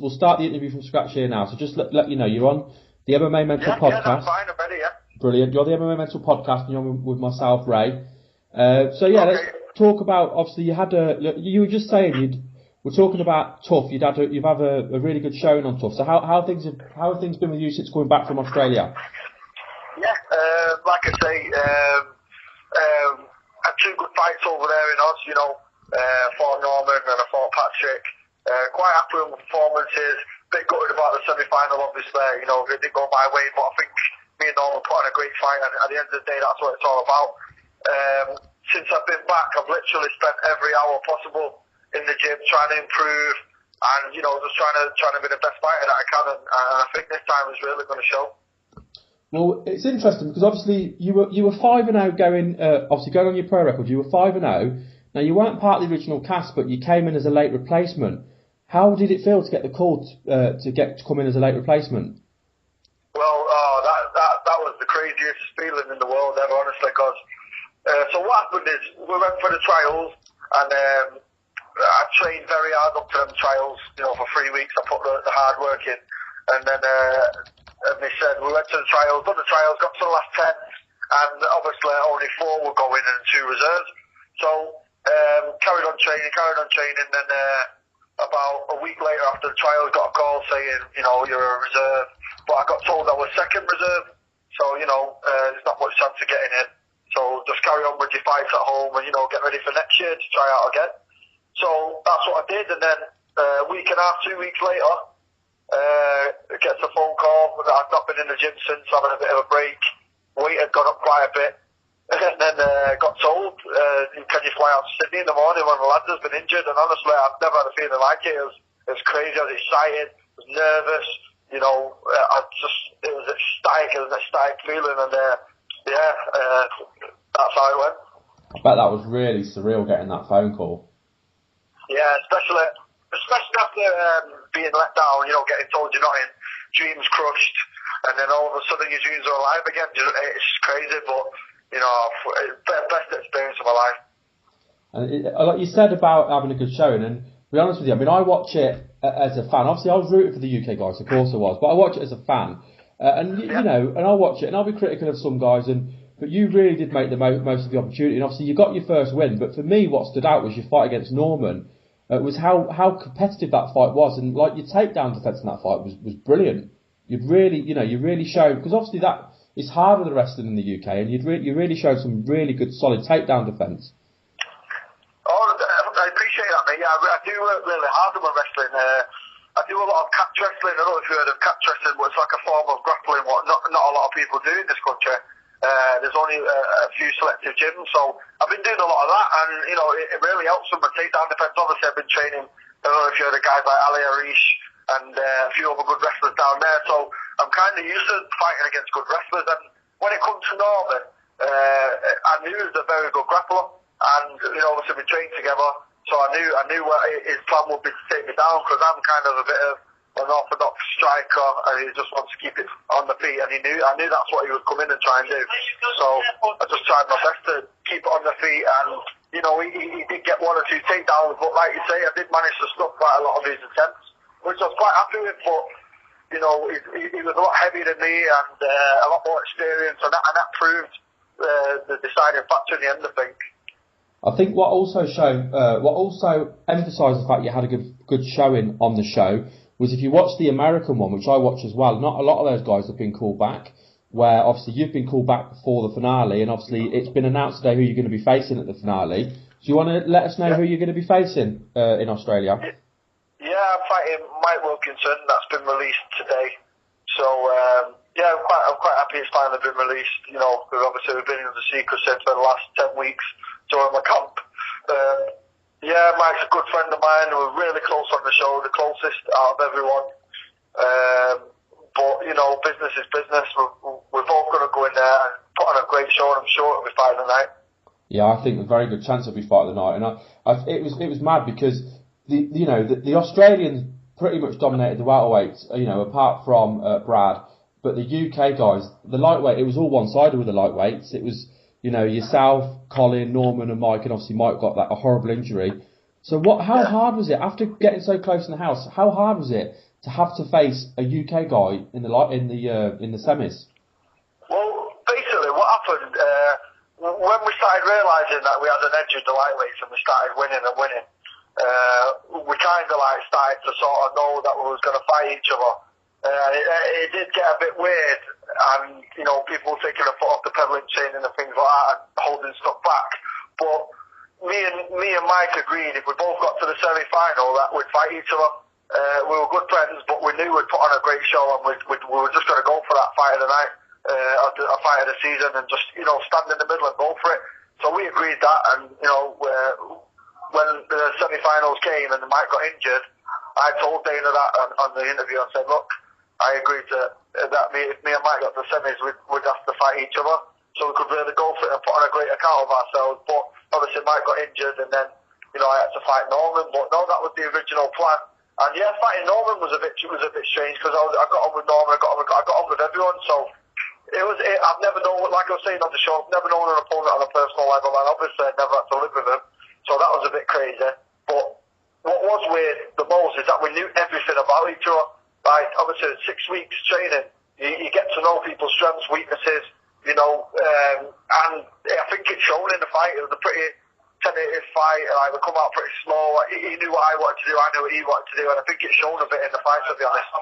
We'll start the interview from scratch here now. So just let you know, you're on the MMA Mental podcast. Yeah, that's fine. I'm ready, yeah. Brilliant. You're on the MMA Mental podcast, and you're on with myself, Ray. Let's talk about. Obviously, you were just saying we're talking about Tough. You've had a really good showing on Tough. So how have things been with you since coming back from Australia? Yeah, like I say, had two good fights over there in Oz. Fought Norman and I fought Patrick. Quite happy with my performances. Bit gutted about the semi-final, obviously. It didn't go my way, but I think me and Norman put on a great fight, and at the end of the day, that's what it's all about. Since I've been back, I've literally spent every hour possible in the gym trying to improve, and just trying to be the best fighter that I can, and I think this time is really going to show. Well, it's interesting because obviously you were 5-0 going on your pro record. You were 5-0. Now you weren't part of the original cast, but you came in as a late replacement. How did it feel to get the call to come in as a late replacement? Well, that was the craziest feeling in the world ever, honestly. Because so what happened is we went for the trials, and I trained very hard up to them trials. For 3 weeks, I put the hard work in, and then they said we went to the trials, done the trials, got to the last 10, and obviously only 4 were going and 2 reserves. So carried on training, and then. About a week later after the trial, got a call saying, you're a reserve. But I got told I was second reserve. So, there's not much chance of getting in. So just carry on with your fights at home and, get ready for next year to try out again. So that's what I did. And then a week and a half, 2 weeks later, gets a phone call that I've not been in the gym since, having a bit of a break. Weight had gone up quite a bit. And then got told, can you fly out to Sydney in the morning when the lad has been injured? And honestly, I've never had a feeling like it. It was crazy. I was excited. I was nervous. It was ecstatic. It was an ecstatic feeling. And that's how it went. I bet that was really surreal getting that phone call. Yeah, especially after being let down. Getting told you're not in, dreams crushed, and then all of a sudden your dreams are alive again. It's crazy, but. Best experience of my life. And like you said about having a good showing, and to be honest with you, I watch it as a fan. Obviously, I was rooting for the UK guys, of course I was, but I watch it as a fan. And I'll watch it, and I'll be critical of some guys, but you really did make the most of the opportunity. And obviously, you got your first win. But for me, what stood out was your fight against Norman. Was how competitive that fight was, and like your takedown defence in that fight was brilliant. You really showed, because obviously that. It's harder than wrestling in the UK, and you really showed some really good, solid takedown defence. Oh, I appreciate that, mate. Yeah, I do work really hard when wrestling. I do a lot of catch wrestling. I don't know if you've heard of catch wrestling, but it's like a form of grappling, what not a lot of people do in this country. There's only a few selective gyms, so I've been doing a lot of that, and it really helps with my takedown defence. Obviously, I've been training. I don't know if you heard of guys like Ali Arish and a few other good wrestlers down there, so I'm kind of used to fighting against good wrestlers. And when it comes to Norman, I knew he was a very good grappler, and obviously we trained together, so I knew what his plan would be to take me down, because I'm kind of a bit of an orthodox striker, and he just wants to keep it on the feet, and I knew that's what he would come in and try and do. So I just tried my best to keep it on the feet, and he did get 1 or 2 takedowns, but like you say, I did manage to stop quite a lot of his attempts, which I was quite happy with. But he was a lot heavier than me and a lot more experience, and that proved the deciding factor in the end, I think. I think what also emphasised the fact you had a good showing on the show was, if you watch the American one, which I watch as well, not a lot of those guys have been called back, where obviously you've been called back before the finale, and obviously it's been announced today who you're going to be facing at the finale. Do you want to let us know who you're going to be facing in Australia? Yeah, I'm fighting Mike Wilkinson. That's been released today. So, I'm quite happy it's finally been released, because obviously we've been in the secrecy for the last 10 weeks during my camp. Mike's a good friend of mine. We're really close on the show, the closest out of everyone. But, business is business. We're both going to go in there and put on a great show, and I'm sure it'll be fight of the night. Yeah, I think a very good chance it'll be fight of the night. And it was mad because the Australians pretty much dominated the welterweights, apart from Brad. But the UK guys, the lightweight, it was all one-sided with the lightweights. It was, yourself, Colin, Norman and Mike, and obviously Mike got a horrible injury. So how hard was it after getting so close in the house? How hard was it to have to face a UK guy in the semis? Well, basically, what happened when we started realising that we had an edge in the lightweights and we started winning and winning, we kind of like started to sort of know that we was going to fight each other. It did get a bit weird, and people taking a foot off the pedaling chain and things like that, and holding stuff back. But me and Mike agreed if we both got to the semi-final that we'd fight each other. We were good friends, but we knew we'd put on a great show, and we were just going to go for that fight of the night, a fight of the season, and just stand in the middle and go for it. So we agreed that, and when the semi-finals came and Mike got injured, I told Dana that on the interview. I said, look, I agreed to that if me and Mike got to the semis, we'd have to fight each other, so we could really go for it and put on a great account of ourselves. But obviously Mike got injured, and then I had to fight Norman. But no, that was the original plan. And yeah, fighting Norman was a bit strange, because I got on with Norman, I got on with everyone. So I've never known, like I was saying on the show, I've never known an opponent on a personal level, and obviously I never had to live with him. So that was a bit crazy. But what was weird the most is that we knew everything about each other. Like, obviously, 6 weeks training, you get to know people's strengths, weaknesses, and I think it's shown in the fight. It was a pretty tentative fight. Like, we come out pretty slow. Like, he knew what I wanted to do, I knew what he wanted to do, and I think it's shown a bit in the fight, to be honest.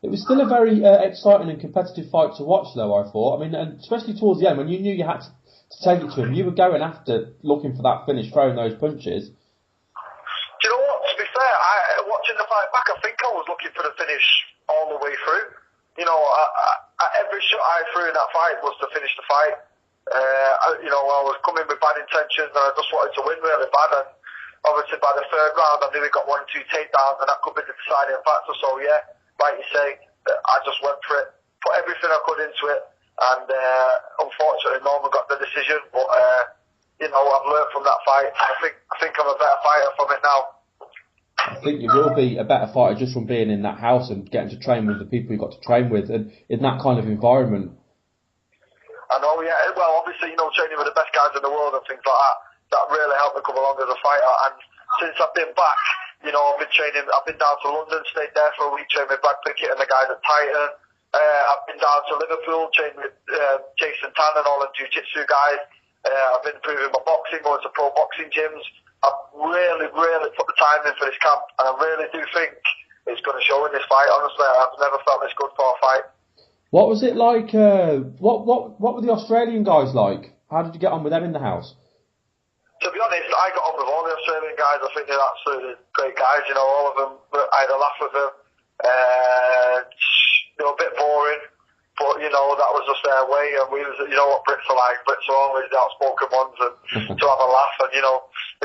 It was still a very exciting and competitive fight to watch, though, I thought. I mean, and especially towards the end, when you knew you had to take it to him, you were going after, looking for that finish, throwing those punches. Do you know what? To be fair, watching the fight back, I think I was looking for the finish all the way through. Every shot I threw in that fight was to finish the fight. I was coming with bad intentions, and I just wanted to win really bad. And obviously, by the third round, I knew we got 1-2 takedowns, and that could be the deciding factor. So yeah, like you say, I just went for it, put everything I could into it, and unfortunately, Norman got the decision. But I've learned from that fight. I think I'm a better fighter from it now. I think you will be a better fighter just from being in that house and getting to train with the people you got to train with, and in that kind of environment. I know, yeah. Well, obviously, training with the best guys in the world and things like that really helped me come along as a fighter. And since I've been back, I've been training. I've been down to London, stayed there for a week, trained with Brad Pickett and the guys at Titan. I've been down to Liverpool, trained with Jason Tan and all the jiu-jitsu guys. I've been improving my boxing, going to pro boxing gyms. I've really, really put the time in for this camp, and I really do think it's going to show in this fight. Honestly, I've never felt this good for a fight. What was it like? What were the Australian guys like? How did you get on with them in the house? To be honest, I got on with all the Australian guys. I think they're absolutely great guys. All of them. I had a laugh with them. They were a bit boring, but that was just their way. And we was, what Brits are like. Brits are always the outspoken ones, and to have a laugh. And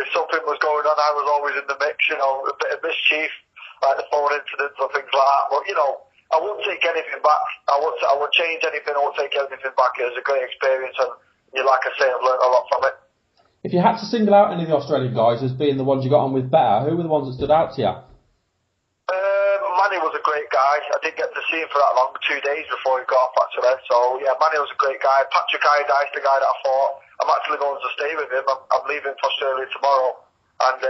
if something was going on, I was always in the mix. A bit of mischief, like the phone incidents or things like that. But I wouldn't take anything back. I wouldn't change anything. I wouldn't take anything back. It was a great experience, and like I say, I've learned a lot from it. If you had to single out any of the Australian guys as being the ones you got on with better, who were the ones that stood out to you? Manny was a great guy. I didn't get to see him for that long, 2 days before he got off actually. So yeah, Manny was a great guy. Patrick Idice, the guy that I fought, I'm actually going to stay with him. I'm leaving for Australia tomorrow, and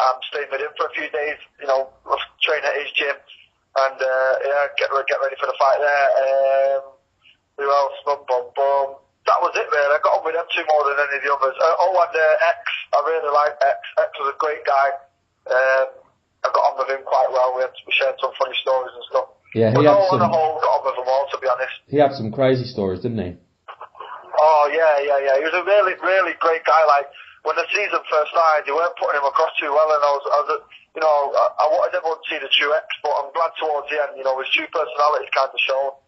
I'm staying with him for a few days. Train at his gym, and get ready for the fight there. Who else? Boom. That was it really. I got on with them two more than any of the others. And X. I really like X. X was a great guy. I got on with him quite well. We shared some funny stories and stuff. Yeah, on the whole, got on with them all, to be honest. He had some crazy stories, didn't he? Oh yeah. He was a really, really great guy. Like when the season first started, they weren't putting him across too well, and I wanted everyone to see the true X, but I'm glad towards the end, his true personality kind of showed.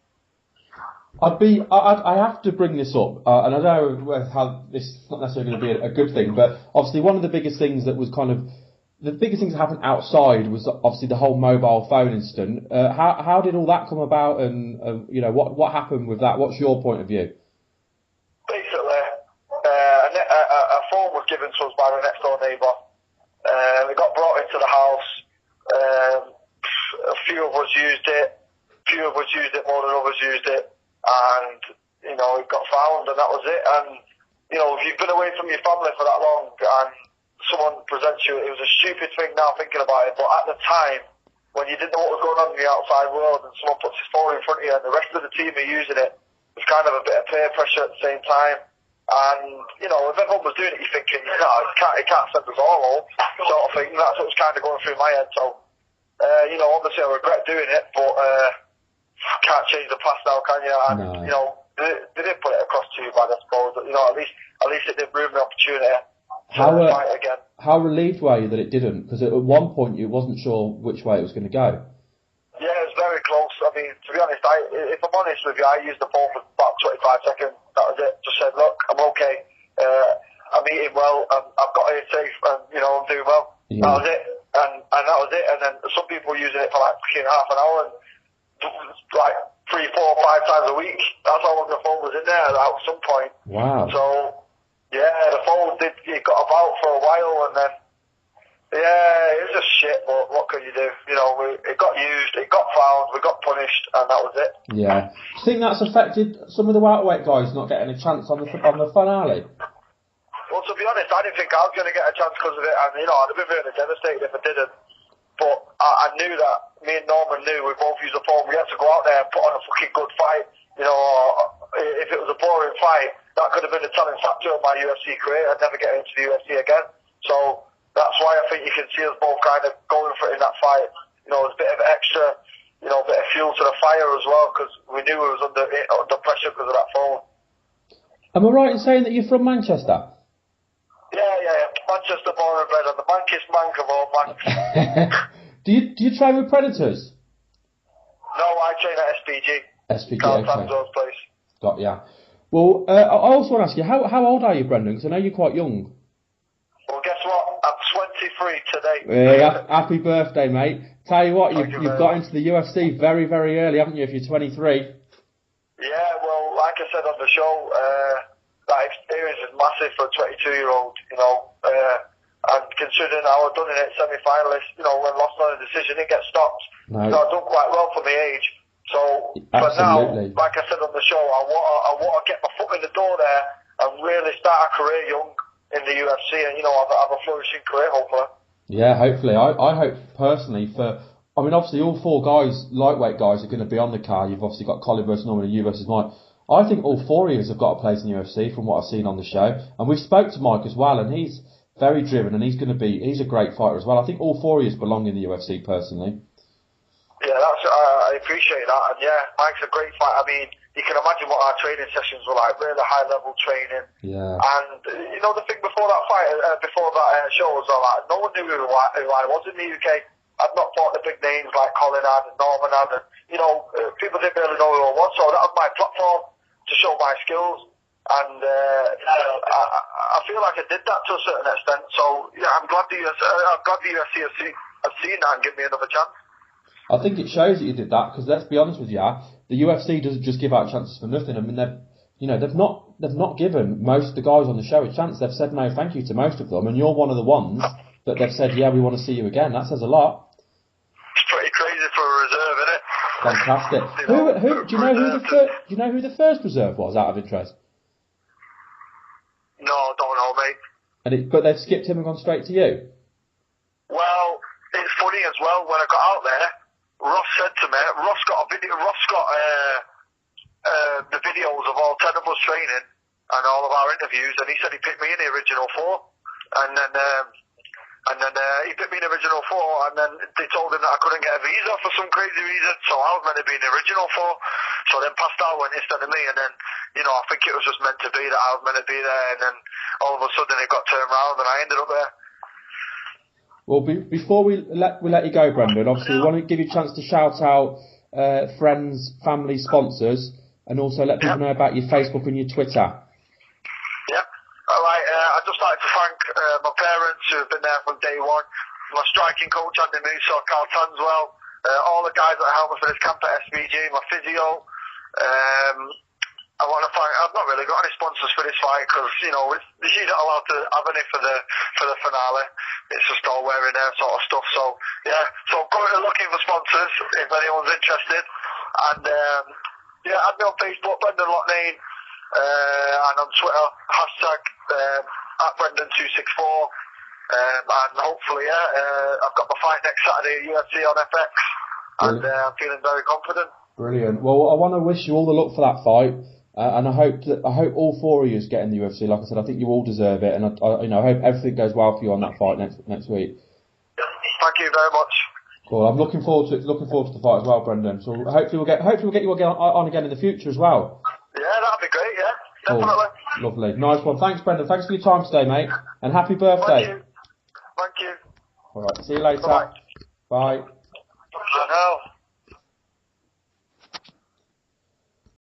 I have to bring this up, and I don't know how this is not necessarily going to be a good thing, but obviously one of the biggest things that was the biggest things that happened outside was obviously the whole mobile phone incident. How did all that come about, and what happened with that? What's your point of view? Basically, a phone was given to us by the next door neighbour. It got brought into the house. A few of us used it. More than others used it. And, it got found, and that was it. And, if you've been away from your family for that long, and someone presents you, it was a stupid thing now thinking about it, but at the time, when you didn't know what was going on in the outside world and someone puts his phone in front of you and the rest of the team are using it, it's kind of a bit of peer pressure at the same time. And, you know, if everyone was doing it, you're thinking, no, it can't send us all home, sort of thing. That's what was kind of going through my head. So, you know, obviously I regret doing it, but can't change the past now, can you? And, No. you know, they did put it across too bad, I suppose. But, you know, at least it did ruin the opportunity to fight again. How relieved were you that it didn't? Because at one point you wasn't sure which way it was going to go. Yeah, it was very close. I mean, to be honest, if I'm honest with you, I used the phone for about 25 seconds. That was it. Just said, look, I'm okay. I'm eating well. I've got here safe, and you know, I'm doing well. Yeah. That was it. And that was it. And then some people were using it for like half an hour, and like 3, 4, 5 times a week. That's how long the phone was in there at some point. Wow. So yeah, the phone it got about for a while, and then. Yeah, it was just shit, but what can you do? You know, it got used, it got found, we got punished, and that was it. Yeah. Do you think that's affected some of the welterweight guys not getting a chance on the finale? Well, to be honest, I didn't think I was going to get a chance because of it, and, you know, I'd have been really devastated if I didn't. But I knew that, me and Norman knew we both used the phone, we had to go out there and put on a fucking good fight. You know, if it was a boring fight, that could have been a telling factor of my UFC career. I'd never get into the UFC again. So, that's why I think you can see us both kind of going for it in that fight. You know, there's a bit of extra, you know, bit of fuel to the fire as well, because we knew we was under pressure because of that phone. Am I right in saying that you're from Manchester? Yeah. Manchester born and bred, and the bankest bank of all banks. Do you train with Predators? No, I train at SPG. SPG, Carl okay. Tanzo's place. Got ya. Well, I also want to ask you, how old are you, Brendan? Because I know you're quite young. Well, guess what? I'm 23 today. Yeah, happy birthday, mate. Tell you what, you've got into the UFC very, very early, haven't you, if you're 23? Yeah, well, like I said on the show, that experience is massive for a 22-year-old, you know. And considering how I've done in it, semi-finalist, you know, when lost on a decision, it gets stopped. No. You know, I've done quite well for my age. So, for now, like I said on the show, I want to get my foot in the door there and really start a career young in the UFC and, you know, have a flourishing career, hopefully. Yeah, hopefully. I hope personally I mean, obviously all 4 guys, lightweight guys, are going to be on the card. You've obviously got Colin versus Norman and you versus Mike. I think all 4 of you have got a place in the UFC from what I've seen on the show. And we spoke to Mike as well, and he's very driven and he's a great fighter as well. I think all 4 of you belong in the UFC personally. Yeah, I appreciate that. And yeah, Mike's a great fighter. I mean, you can imagine what our training sessions were like, really high-level training. Yeah. And, you know, the thing before that fight, before that show was all like, no one knew who I was in the UK. I'd not fought the big names like Colin had and Norman had, and, you know, people didn't really know who I was, so that was my platform to show my skills. And I feel like I did that to a certain extent. So, yeah, I'm glad the UFC have seen that and given me another chance. I think it shows that you did that, because let's be honest with you, the UFC doesn't just give out chances for nothing. I mean, they've not given most of the guys on the show a chance. They've said no thank you to most of them, and you're one of the ones that they've said, yeah, we want to see you again. That says a lot. It's pretty crazy for a reserve, isn't it? Fantastic. Do you know who the first reserve was, out of interest? No, don't know, mate. But they've skipped him and gone straight to you? Well, it's funny as well, when I got out there, Ross said to me, Ross got the videos of all 10 of us training and all of our interviews, and he said he picked me in the original 4, and then he picked me in the original 4, and then they told him that I couldn't get a visa for some crazy reason, so I was meant to be in the original 4, so then Pascal went instead of me, and then, you know, I think it was just meant to be that I was meant to be there, and then all of a sudden it got turned around and I ended up there. Well, before we let you go, Brendan, obviously we want to give you a chance to shout out friends, family, sponsors, and also let people know about your Facebook and your Twitter. Yep. All right. I'd just like to thank my parents who have been there from day one, my striking coach Andy Musso, Carl Tanswell, all the guys that helped me for this camp at SVG, my physio. I want to thank. I've not really got any sponsors for this fight because, you know, she's not allowed to have any for the finale. It's just all wearing their sort of stuff. So yeah, so I'm currently looking for sponsors if anyone's interested. And yeah, add me on Facebook, Brendan Loughnane, and on Twitter #@Brendan264. And hopefully, I've got my fight next Saturday at UFC on FX, and I'm feeling very confident. Brilliant. Well, I want to wish you all the luck for that fight, and I hope all four of you get in the UFC. Like I said, I think you all deserve it, and I hope everything goes well for you on that fight next week. Thank you very much. Cool. I'm looking forward to it. Looking forward to the fight as well, Brendan. So hopefully we'll get you on again in the future as well. Yeah, that'd be great. Yeah, cool. Definitely. Lovely. Nice one. Thanks, Brendan. Thanks for your time today, mate, and happy birthday. Thank you. All right. See you later. Bye. Bye. I know.